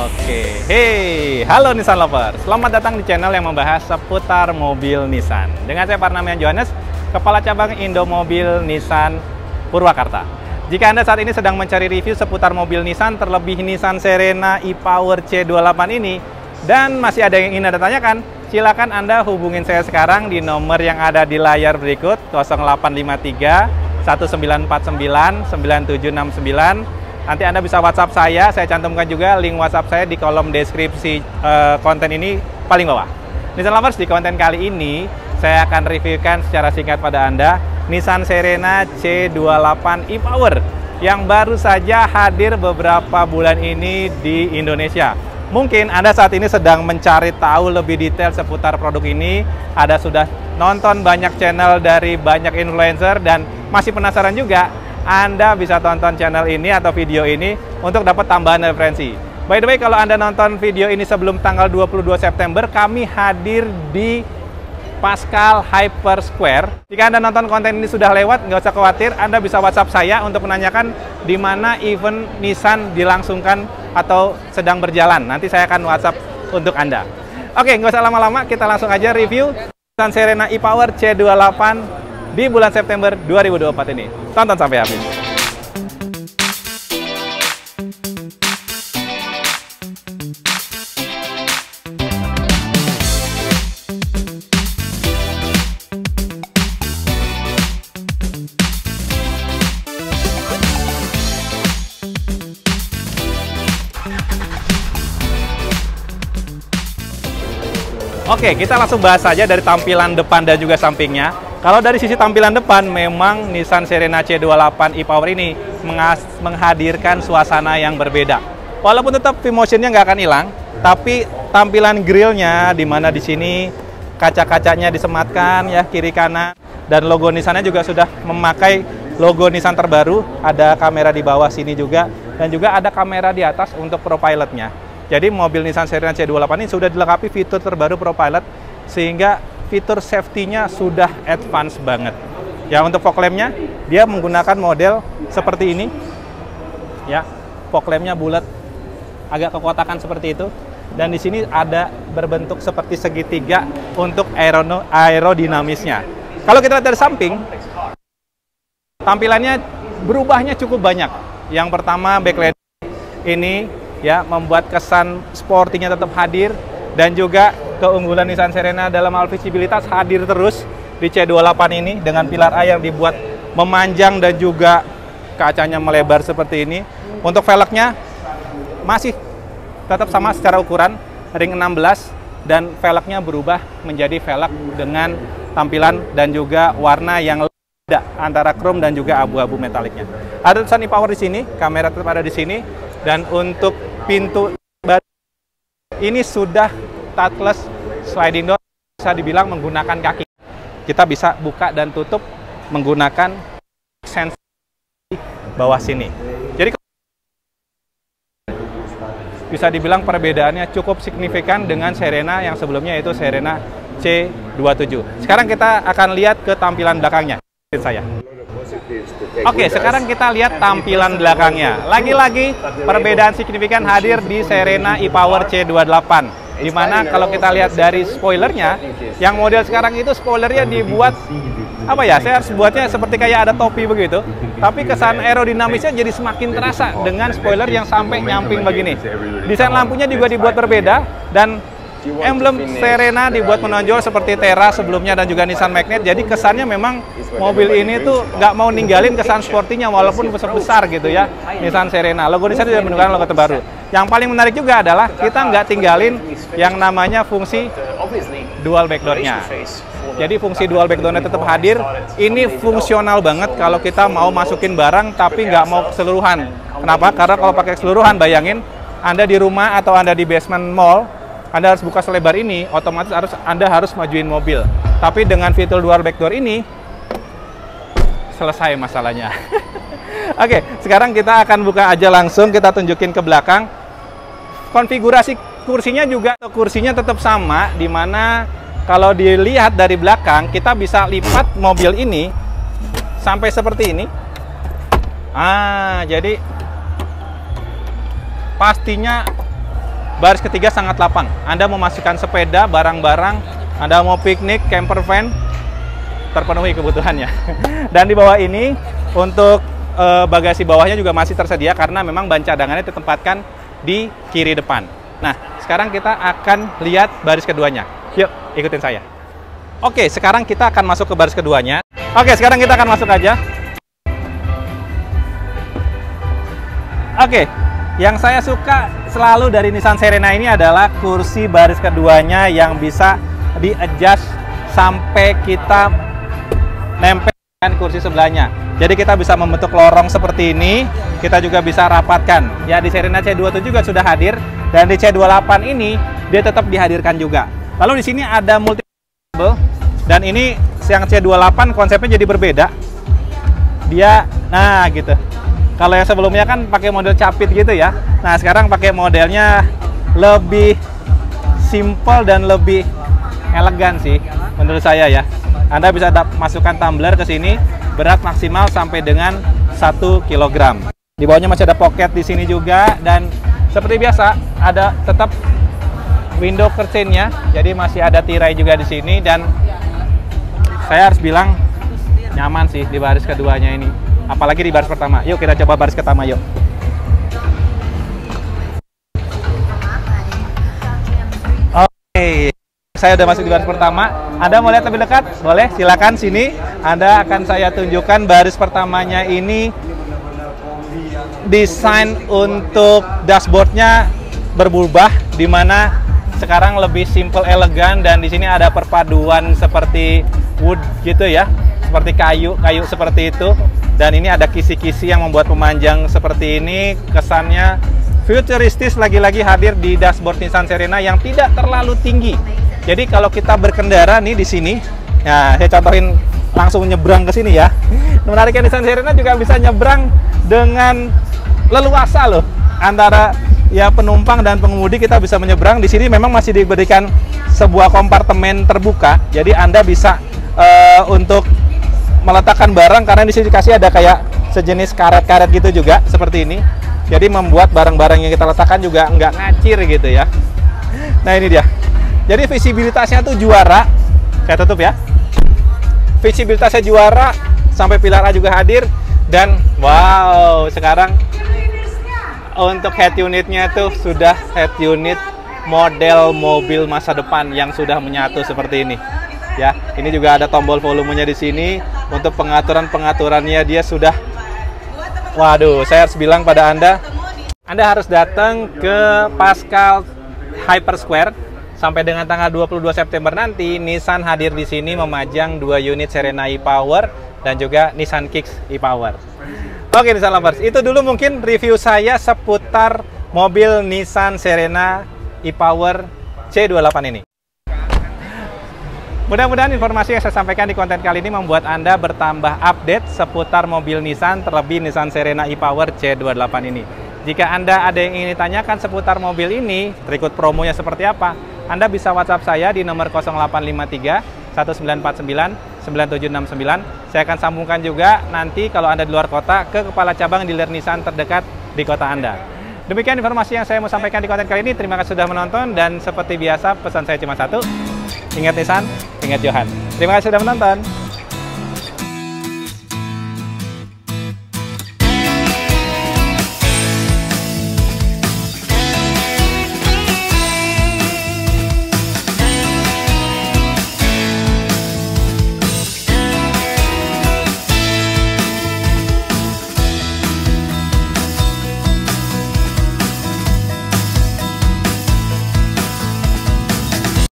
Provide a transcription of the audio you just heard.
Oke, hey, halo Nissan Lover. Selamat datang di channel yang membahas seputar mobil Nissan. Dengan saya Parnamian Johannes, Kepala Cabang Indo Mobil Nissan Purwakarta. Jika Anda saat ini sedang mencari review seputar mobil Nissan, terlebih Nissan Serena e-Power C28 ini, dan masih ada yang ingin Anda tanyakan, silakan Anda hubungin saya sekarang di nomor yang ada di layar berikut, 0853 1949 9769. Nanti Anda bisa WhatsApp saya cantumkan juga link WhatsApp saya di kolom deskripsi konten ini paling bawah. Nissan Lovers, di konten kali ini saya akan reviewkan secara singkat pada Anda Nissan Serena C28 e-Power yang baru saja hadir beberapa bulan ini di Indonesia. Mungkin Anda saat ini sedang mencari tahu lebih detail seputar produk ini, Anda sudah nonton banyak channel dari banyak influencer dan masih penasaran juga, Anda bisa tonton channel ini atau video ini untuk dapat tambahan referensi. By the way, kalau Anda nonton video ini sebelum tanggal 22 September, kami hadir di Paschal Hyper Square. Jika Anda nonton konten ini sudah lewat, nggak usah khawatir, Anda bisa WhatsApp saya untuk menanyakan di mana event Nissan dilangsungkan atau sedang berjalan. Nanti saya akan WhatsApp untuk Anda. Oke, nggak usah lama-lama, kita langsung aja review Nissan Serena e-Power C28 di bulan September 2024 ini. Tonton sampai habis. Oke, kita langsung bahas saja dari tampilan depan dan juga sampingnya. Kalau dari sisi tampilan depan, memang Nissan Serena C28 e-Power ini menghadirkan suasana yang berbeda. Walaupun tetap V-Motion-nya nggak akan hilang, tapi tampilan grillnya, di mana di sini kaca-kacanya disematkan ya kiri kanan, dan logo Nissan-nya juga sudah memakai logo Nissan terbaru. Ada kamera di bawah sini juga, dan juga ada kamera di atas untuk ProPilot-nya. Jadi mobil Nissan Serena C28 ini sudah dilengkapi fitur terbaru ProPilot, sehingga fitur safety-nya sudah advance banget. Ya, untuk fog lamp-nya dia menggunakan model seperti ini. Ya, fog lamp-nya bulat, agak kekotakan seperti itu. Dan di sini ada berbentuk seperti segitiga untuk aerodinamisnya. Kalau kita lihat dari samping, tampilannya berubahnya cukup banyak. Yang pertama, backlight ini ya membuat kesan sportinya tetap hadir, dan juga keunggulan Nissan Serena dalam hal visibilitas hadir terus di C28 ini dengan pilar A yang dibuat memanjang dan juga kacanya melebar seperti ini. Untuk velgnya masih tetap sama secara ukuran, ring 16, dan velgnya berubah menjadi velg dengan tampilan dan juga warna yang beda antara chrome dan juga abu-abu metaliknya. Ada tulisan e-Power di sini, kamera tetap ada di sini, dan untuk pintu ini sudah touchless sliding door, bisa dibilang menggunakan kaki. Kita bisa buka dan tutup menggunakan sensor di bawah sini. Jadi bisa dibilang perbedaannya cukup signifikan dengan Serena yang sebelumnya, yaitu Serena C27. Sekarang kita akan lihat ke tampilan belakangnya. Oke, sekarang kita lihat tampilan belakangnya. Lagi-lagi perbedaan signifikan hadir di Serena e-Power C28. Dimana kalau kita lihat dari spoilernya, yang model sekarang itu spoilernya dibuat apa ya? Saya harus buatnya seperti kayak ada topi begitu. Tapi kesan aerodinamisnya jadi semakin terasa dengan spoiler yang sampai nyamping begini. Desain lampunya juga dibuat berbeda, dan emblem Serena dibuat menonjol seperti Terra sebelumnya dan juga Nissan Magnet. Jadi kesannya memang mobil ini tuh nggak mau ninggalin kesan sportinya walaupun besar-besar gitu ya. Nissan Serena, logo Nissan tidak menunjukkan logo terbaru. Yang paling menarik juga adalah kita nggak tinggalin yang namanya fungsi dual backdoor-nya. Jadi fungsi dual backdoor-nya tetap hadir. Ini fungsional banget kalau kita mau masukin barang tapi nggak mau keseluruhan. Kenapa? Karena kalau pakai keseluruhan, bayangin Anda di rumah atau Anda di basement mall, Anda harus buka selebar ini, otomatis Anda harus majuin mobil. Tapi dengan fitur dual backdoor ini, selesai masalahnya. Oke, sekarang kita akan buka aja langsung, kita tunjukin ke belakang. Konfigurasi kursinya juga, kursinya tetap sama, di mana kalau dilihat dari belakang, kita bisa lipat mobil ini sampai seperti ini. Jadi pastinya baris ketiga sangat lapang. Anda mau masukkan sepeda, barang-barang, Anda mau piknik, camper van, terpenuhi kebutuhannya. Dan di bawah ini untuk bagasi bawahnya juga masih tersedia karena memang ban cadangannya ditempatkan di kiri depan. Nah, sekarang kita akan lihat baris keduanya. Yuk, ikutin saya. Oke, sekarang kita akan masuk ke baris keduanya. Oke, sekarang kita akan masuk aja. Oke, yang saya suka selalu dari Nissan Serena ini adalah kursi baris keduanya yang bisa di-adjust sampai kita nempel dengan kursi sebelahnya. Jadi kita bisa membentuk lorong seperti ini, kita juga bisa rapatkan. Ya, di Serena C27 juga sudah hadir, dan di C28 ini dia tetap dihadirkan juga. Lalu di sini ada multi table, dan ini yang C28 konsepnya jadi berbeda. Dia, nah gitu. Kalau yang sebelumnya kan pakai model capit gitu ya. Nah, sekarang pakai modelnya lebih simple dan lebih elegan sih menurut saya ya. Anda bisa masukkan tumbler ke sini, berat maksimal sampai dengan 1 kg. Di bawahnya masih ada pocket di sini juga, dan seperti biasa ada tetap window curtain-nya. Jadi masih ada tirai juga di sini, dan saya harus bilang nyaman sih di baris keduanya ini. Apalagi di baris pertama. Yuk kita coba baris pertama yuk. Oke. Saya udah masuk di baris pertama. Anda mau lihat lebih dekat? Boleh, silakan sini. Anda akan saya tunjukkan baris pertamanya ini. Desain untuk dashboardnya berubah, di mana sekarang lebih simple elegan, dan di sini ada perpaduan seperti wood gitu ya, seperti kayu seperti itu. Dan ini ada kisi-kisi yang membuat memanjang seperti ini. Kesannya futuristis lagi-lagi hadir di dashboard Nissan Serena yang tidak terlalu tinggi. Jadi kalau kita berkendara nih di sini, nah saya contohin langsung nyebrang ke sini ya. Menariknya Nissan Serena juga bisa nyebrang dengan leluasa loh. Antara ya penumpang dan pengemudi kita bisa menyeberang. Di sini memang masih diberikan sebuah kompartemen terbuka. Jadi Anda bisa untuk meletakkan barang, karena di sini dikasih ada kayak sejenis karet-karet gitu juga seperti ini. Jadi membuat barang-barang yang kita letakkan juga nggak ngacir gitu ya. Nah ini dia. Jadi visibilitasnya tuh juara. Saya tutup ya. Visibilitasnya juara, sampai pilar A juga hadir. Dan wow, sekarang untuk head unitnya tuh sudah head unit model mobil masa depan yang sudah menyatu seperti ini. Ya, ini juga ada tombol volumenya di sini. Untuk pengaturannya dia sudah, waduh, saya harus bilang pada Anda harus datang ke Paschal Hyper Square sampai dengan tanggal 22 September nanti. Nissan hadir di sini memajang 2 unit Serena e-Power dan juga Nissan Kicks e-Power. Oke Nissan Lovers, itu dulu mungkin review saya seputar mobil Nissan Serena e-Power C28 ini. Mudah-mudahan informasi yang saya sampaikan di konten kali ini membuat Anda bertambah update seputar mobil Nissan, terlebih Nissan Serena e-Power C28 ini. Jika Anda ada yang ingin ditanyakan seputar mobil ini, berikut promonya seperti apa, Anda bisa WhatsApp saya di nomor 0853 1949 9769. Saya akan sambungkan juga nanti kalau Anda di luar kota ke kepala cabang dealer Nissan terdekat di kota Anda. Demikian informasi yang saya mau sampaikan di konten kali ini. Terima kasih sudah menonton, dan seperti biasa pesan saya cuma satu. Ingat Nissan, ingat Johan. Terima kasih sudah menonton.